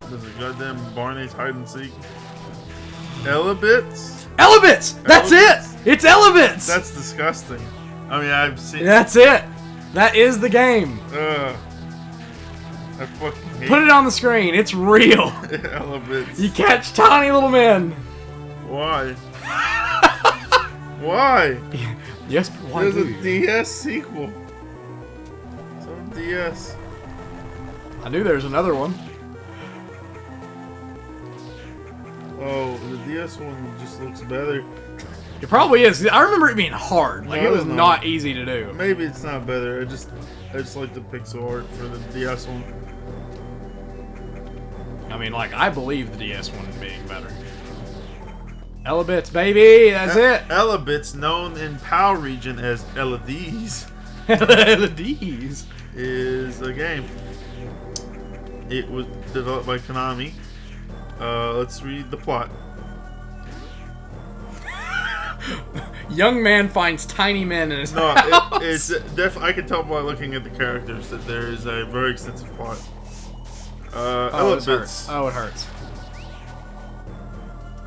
There's a goddamn Barney's hide and seek. Elebits? Elebits! That's it! It's Elebits! That's disgusting. I mean, I've seen. That's it! That is the game. I fucking hate Put it on the screen. It's real. Elebits. You catch tiny little men. Why? Why? Yes, but why There's do a you? DS sequel. It's on DS. I knew there was another one. Oh, the DS one just looks better. It probably is. I remember it being hard. Like, No, it was no. not easy to do. Maybe it's not better. I just like the pixel art for the DS one. I mean, like, I believe the DS one being better. Elebits, baby! That's it! Elebits, known in PAL region as LEDs, LEDs. is a game. It was developed by Konami. Let's read the plot. Young man finds tiny men in his No, house. it's I can tell by looking at the characters that there is a very extensive plot. Elebits. Oh, it hurts.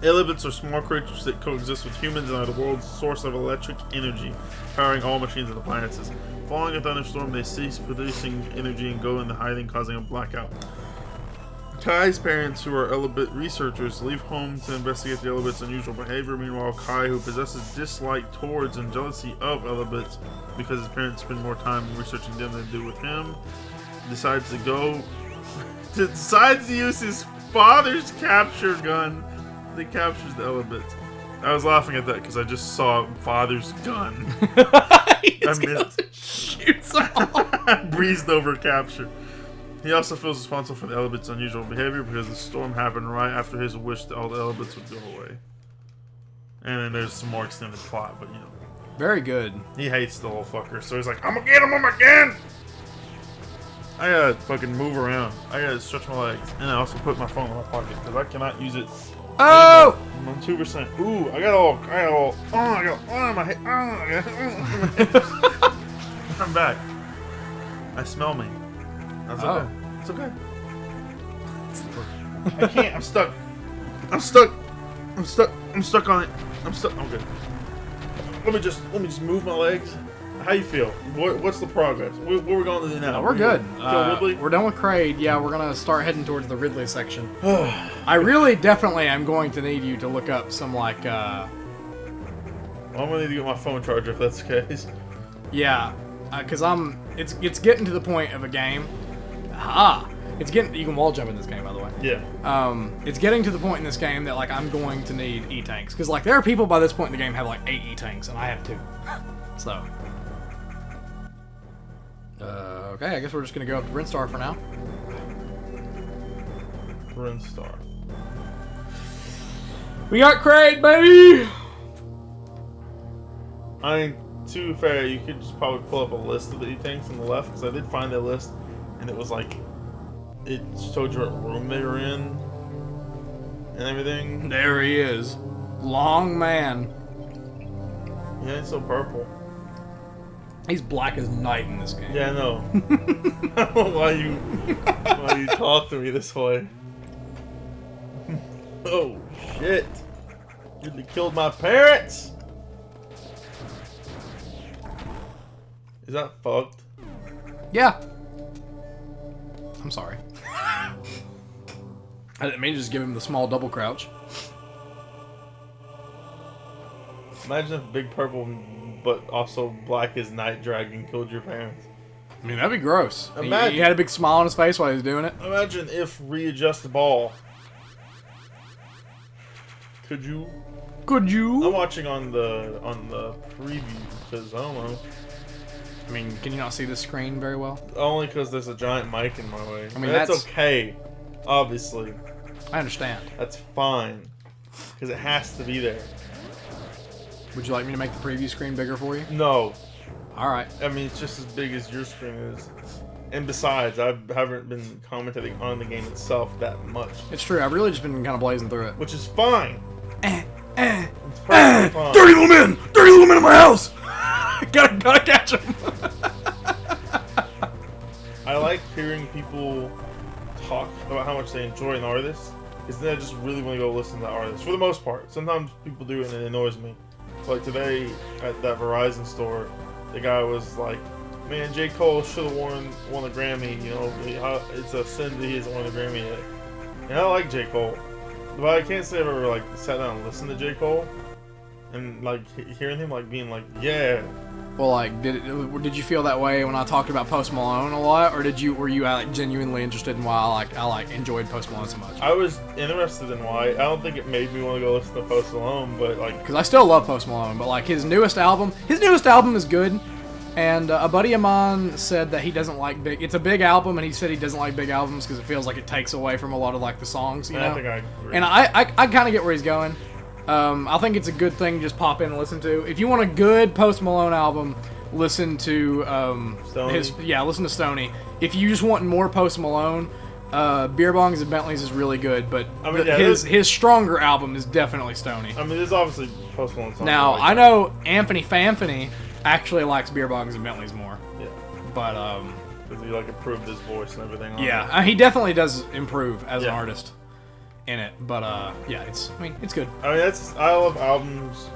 Elebits are small creatures that coexist with humans and are the world's source of electric energy, powering all machines and appliances. Following a thunderstorm, they cease producing energy and go into hiding, causing a blackout. Kai's parents, who are Elebit researchers, leave home to investigate the Elebits' unusual behavior. Meanwhile, Kai, who possesses dislike towards and jealousy of Elebits because his parents spend more time researching them than they do with him, decides to use his father's capture gun that captures the Elebits. I was laughing at that because I just saw father's gun. Shoots off. I breezed over capture. He also feels responsible for the Elebits' unusual behavior because the storm happened right after his wish that all the Elebits would go away. And then there's some more extended plot, but you know. Very good. He hates the little fucker, so he's like, I'm gonna get him again! I gotta fucking move around. I gotta stretch my legs. And I also put my phone in my pocket because I cannot use it. Oh! I'm on 2%. Ooh, I got my head. I'm back. I smell me. That's okay. It's okay. I can't. I'm stuck. I'm stuck on it. I'm stuck. I'm good. Let me just move my legs. How you feel? What's the progress? What are we going to do now? No, we're good. Ridley? We're done with Kraid. Yeah, we're gonna start heading towards the Ridley section. I really definitely am going to need you to look up some like. I'm gonna need to get my phone charger if that's the case. Yeah, because it's getting to the point of a game. It's getting. You can wall jump in this game, by the way. Yeah. It's getting to the point in this game that like I'm going to need E-tanks because like there are people by this point in the game have like 8 E-tanks and I have 2. So. Okay, I guess we're just gonna go up to Brinstar for now. Brinstar. We got Kraid, baby! I mean, to be fair, you could just probably pull up a list of the E-tanks on the left, because I did find that list, and it was like, it showed you what room they were in, and everything. There he is. Long man. Yeah, he's so purple. He's black as night in this game. Yeah, I know. I don't know why you talk to me this way. Oh, shit. You killed my parents! Is that fucked? Yeah. I'm sorry. I didn't mean to just give him the small double crouch. Imagine if Big Purple, but also Black as Night Dragon killed your parents. I mean, that'd be gross. Imagine, he had a big smile on his face while he was doing it. Imagine if Readjust the Ball. Could you? Could you? I'm watching on the preview because I don't know. I mean, can you not see the screen very well? Only because there's a giant mic in my way. I mean, that's okay. Obviously. I understand. That's fine. Because it has to be there. Would you like me to make the preview screen bigger for you? No. Alright. I mean, it's just as big as your screen is. And besides, I haven't been commentating on the game itself that much. It's true. I've really just been kind of blazing through it. Which is fine. It's fine. Dirty little men! Dirty little men in my house! gotta catch them! I like hearing people talk about how much they enjoy an artist is then I just really want to go listen to that artist for the most part. Sometimes people do it and it annoys me. Like today at that Verizon store, the guy was like, "Man, J. Cole should have won a Grammy. You know, it's a sin that he hasn't won a Grammy yet." And I like J. Cole, but I can't say I've ever like sat down and listened to J. Cole and like hearing him like being like, "Yeah." Well, like, did you feel that way when I talked about Post Malone a lot, or were you like genuinely interested in why I enjoyed Post Malone so much? I was interested in why. I don't think it made me want to go listen to Post Malone, but like, because I still love Post Malone, but like his newest album is good. And a buddy of mine said that he doesn't like it's a big album, and he said he doesn't like big albums because it feels like it takes away from a lot of like the songs, you know. I think I agree. And I kind of get where he's going. I think it's a good thing to just pop in and listen to. If you want a good Post Malone album, listen to listen to Stoney. If you just want more Post Malone, Beer Bongs and Bentleys is really good, but I mean, his stronger album is definitely Stoney. I mean, there's obviously Post Malone songs. Now I know Anthony Fanfany actually likes Beer Bongs and Bentleys more. Yeah. But because he like improved his voice and everything. Yeah, he definitely does improve as an artist in it. But yeah, it's good. I mean, I love albums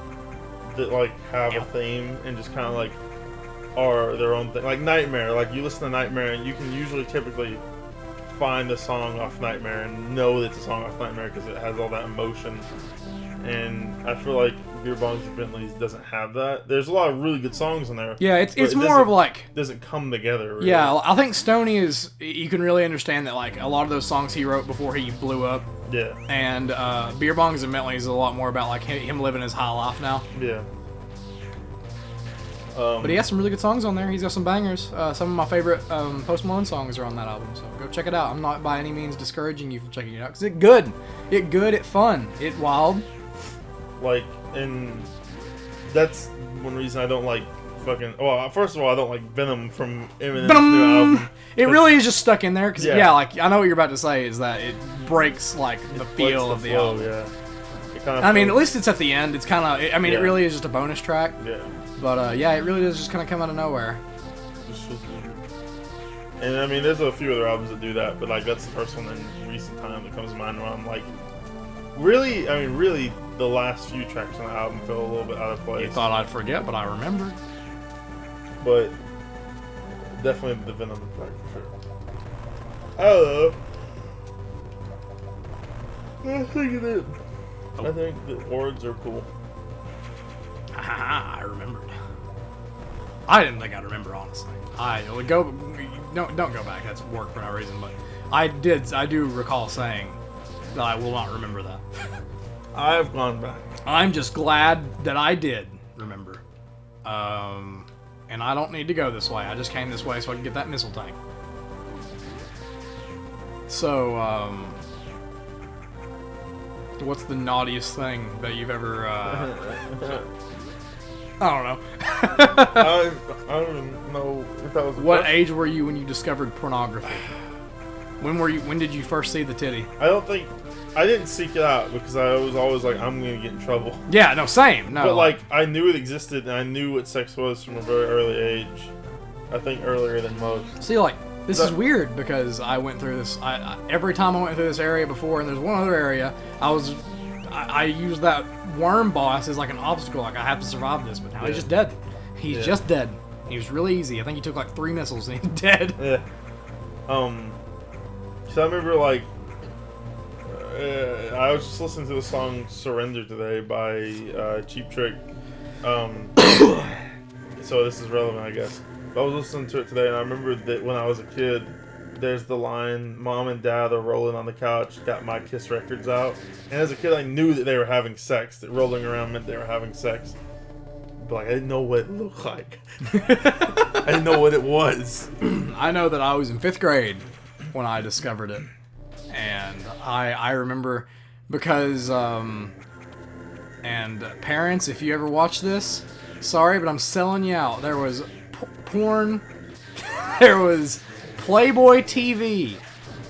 that like have a theme and just kind of like are their own thing. Like Nightmare, like you listen to Nightmare and you can usually typically find a song off Nightmare and know that it's a song off Nightmare because it has all that emotion. And I feel like Beer Bongs and Bentleys doesn't have that. There's a lot of really good songs in there. Yeah, it's more of like doesn't come together. Really. Yeah, I think Stoney is. You can really understand that like a lot of those songs he wrote before he blew up. Yeah. And Beer Bongs and Bentleys is a lot more about like him living his high life now. Yeah. But he has some really good songs on there. He's got some bangers. Some of my favorite Post Malone songs are on that album, so go check it out. I'm not by any means discouraging you from checking it out, because it's good. It's fun. It's wild. Like, and that's one reason I don't like fucking... Well, first of all, I don't like Venom from Eminem's new album. It really is just stuck in there, because, like, I know what you're about to say, is that it breaks, like, the feel of the album. Yeah. I mean, at least it's at the end. It's kind of... I mean, it really is just a bonus track. Yeah. But, yeah, it really does just kind of come out of nowhere. And, I mean, there's a few other albums that do that, but, like, that's the first one in recent time that comes to mind where I'm like... Really, the last few tracks on the album feel a little bit out of place. You thought I'd forget, but I remembered. But, definitely the Venom track, for sure. I don't know. I think it is. I think the words are cool. I remembered. I didn't think I'd remember, honestly. Don't go back. That's work for no reason. But I do recall saying that I will not remember that. I've gone back. I'm just glad that I did remember. And I don't need to go this way. I just came this way so I can get that missile tank. So, what's the naughtiest thing that you've ever, I don't know. I don't even know if that was. What age were you when you discovered pornography? When did you first see the titty? I didn't seek it out because I was always like, I'm gonna get in trouble. Yeah, no, same. No, but like I knew it existed and I knew what sex was from a very early age. I think earlier than most. See, like this is weird because I went through this. Every time I went through this area before, and there's one other area, I used that worm boss as like an obstacle. Like I have to survive this, but now he's just dead. He's just dead. He was really easy. I think he took like 3 missiles and he's dead. Yeah. So I remember like I was just listening to the song "Surrender" today by Cheap Trick. So this is relevant, I guess. I was listening to it today, and I remember that when I was a kid, there's the line, "Mom and Dad are rolling on the couch, got my Kiss records out." And as a kid, I knew that they were having sex, that rolling around meant they were having sex. But like, I didn't know what it looked like. I didn't know what it was. I know that I was in 5th grade when I discovered it. And I remember because, and parents, if you ever watch this, sorry, but I'm selling you out. There was porn, there was Playboy TV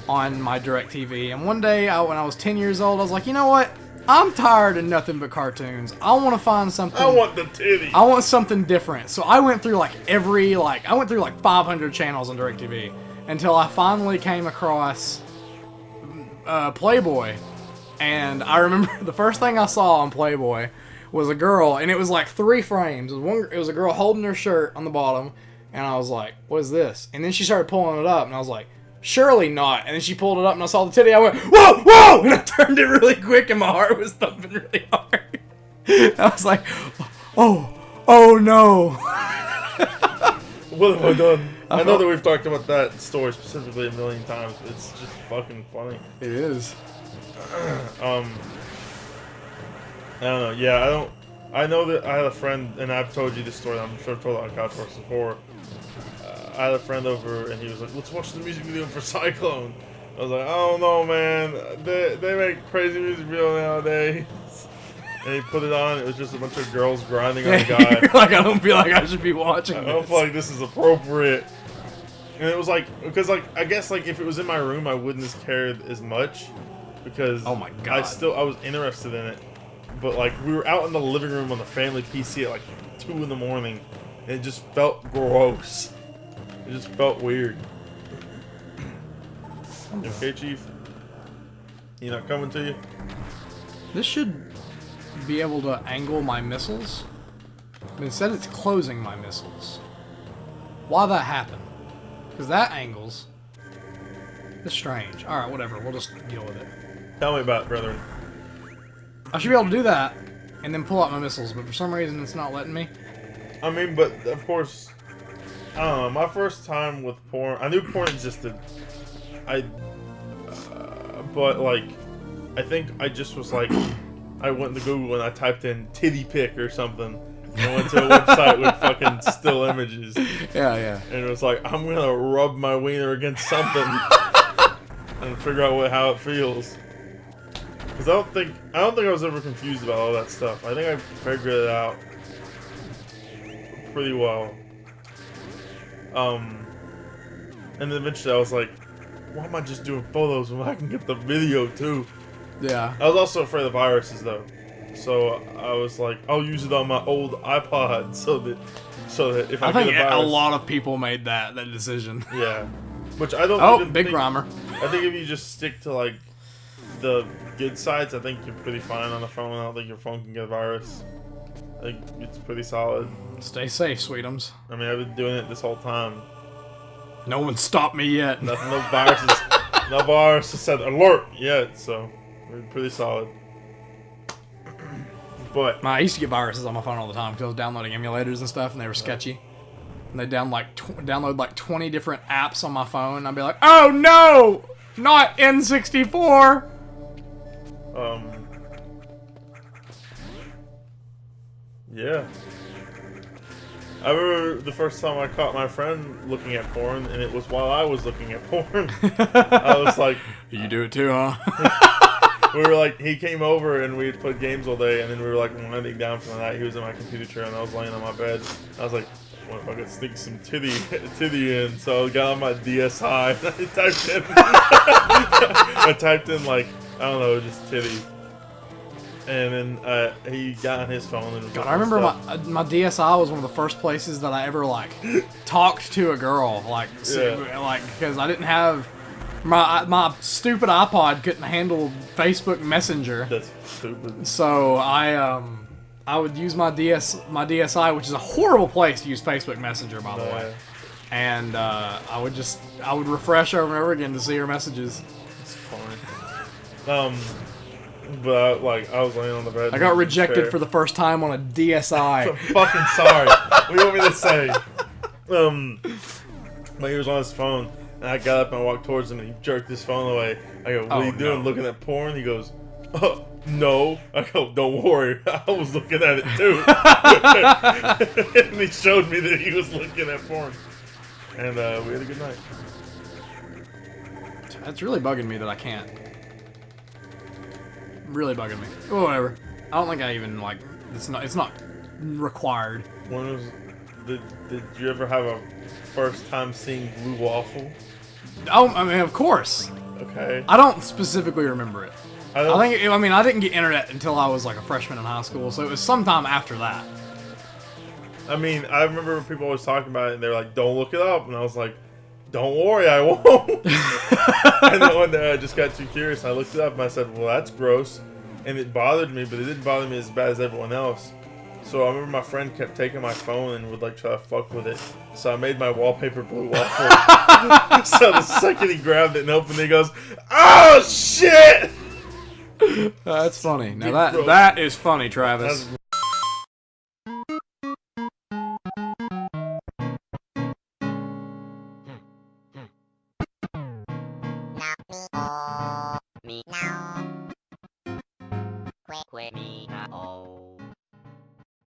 on my DirecTV. And one day, when I was 10 years old, I was like, you know what? I'm tired of nothing but cartoons. I want to find something. I want the titty. I want something different. So I went through like 500 channels on DirecTV until I finally came across Playboy, and I remember the first thing I saw on Playboy was a girl, and it was like 3 frames. It was a girl holding her shirt on the bottom, and I was like, "What is this?" And then she started pulling it up, and I was like, "Surely not." And then she pulled it up, and I saw the titty. I went, "Whoa, whoa!" And I turned it really quick, and my heart was thumping really hard. I was like, "Oh no!" What have I done? I know that we've talked about that story specifically a million times, but it's just fucking funny. It is. I don't know. Yeah, I know that I had a friend, and I've told you this story. I'm sure I've told it on Couchworks before. I had a friend over, and he was like, "Let's watch the music video for Cyclone." I was like, "I don't know, man. They make crazy music video nowadays." And he put it on. It was just a bunch of girls grinding on a guy. You're like, I don't feel like I should be watching this. I don't feel like this is appropriate. And it was like, because like I guess like if it was in my room, I wouldn't have cared as much, because oh my god, I was interested in it, but like we were out in the living room on the family PC at like 2 in the morning, and it just felt gross. It just felt weird. You okay, Chief? He not coming to you? This should be able to angle my missiles, but instead it's closing my missiles. Why that happen? Because that angles. It's strange. Alright, whatever. We'll just deal with it. Tell me about it, brethren. I should be able to do that and then pull out my missiles, but for some reason it's not letting me. I mean, but of course, I don't know. My first time with porn, I knew porn existed. But like, I think I just was like, I went to Google and I typed in titty pic or something. And went to a website with fucking still images. Yeah. And it was like, I'm gonna rub my wiener against something and figure out how it feels. Because I don't think I was ever confused about all that stuff. I think I figured it out pretty well. And then eventually I was like, why am I just doing photos when I can get the video too? Yeah. I was also afraid of viruses though. So I was like, I'll use it on my old iPod so that if I get a virus. A lot of people made that decision. Yeah. Which I don't Oh, big rhymer. I think if you just stick to like the good sides, I think you're pretty fine on the phone. I don't think your phone can get a virus. I think it's pretty solid. Stay safe, sweetums. I mean, I've been doing it this whole time. No one stopped me yet. No viruses said alert yet, so we're pretty solid. But I used to get viruses on my phone all the time because I was downloading emulators and stuff, and they were sketchy. And they download like 20 different apps on my phone, and I'd be like, "Oh no, not N64." Yeah. I remember the first time I caught my friend looking at porn, and it was while I was looking at porn. I was like, "You do it too, huh?" We were like, he came over and we played games all day, and then we were like winding down for the night. He was in my computer chair, and I was laying on my bed. I was like, what if I could sneak some titty in? So I got on my DSi, and I typed in like, I don't know, just titty. And then he got on his phone and. God, I remember my DSi was one of the first places that I ever like talked to a girl, like because I didn't have. My stupid iPod couldn't handle Facebook Messenger. That's stupid. So I would use my DSi, which is a horrible place to use Facebook Messenger, by the way. And I would refresh over and over again to see her messages. It's funny. But I was laying on the bed. I got rejected for the first time on a DSi. I'm fucking sorry. What do you want me to say? But he was on his phone. And I got up and I walked towards him, and he jerked his phone away. I go, what are you doing, looking at porn? He goes, no. I go, don't worry, I was looking at it too. And he showed me that he was looking at porn. And we had a good night. That's really bugging me that I can't. Really bugging me. Oh, whatever. I don't think I even, it's not required. Did you ever have a first time seeing blue waffle? Oh, I mean, of course. Okay. I don't specifically remember it. I didn't get internet until I was like a freshman in high school, so it was sometime after that. I mean, I remember people always talking about it, and they're like, don't look it up. And I was like, don't worry, I won't. And then one day I just got too curious. I looked it up and I said, well, that's gross. And it bothered me, but it didn't bother me as bad as everyone else. So I remember my friend kept taking my phone and would like try to fuck with it. So I made my wallpaper blue waffle. So the second he grabbed it and opened it, he goes, "Oh shit!" That's funny. Now that is funny, Travis.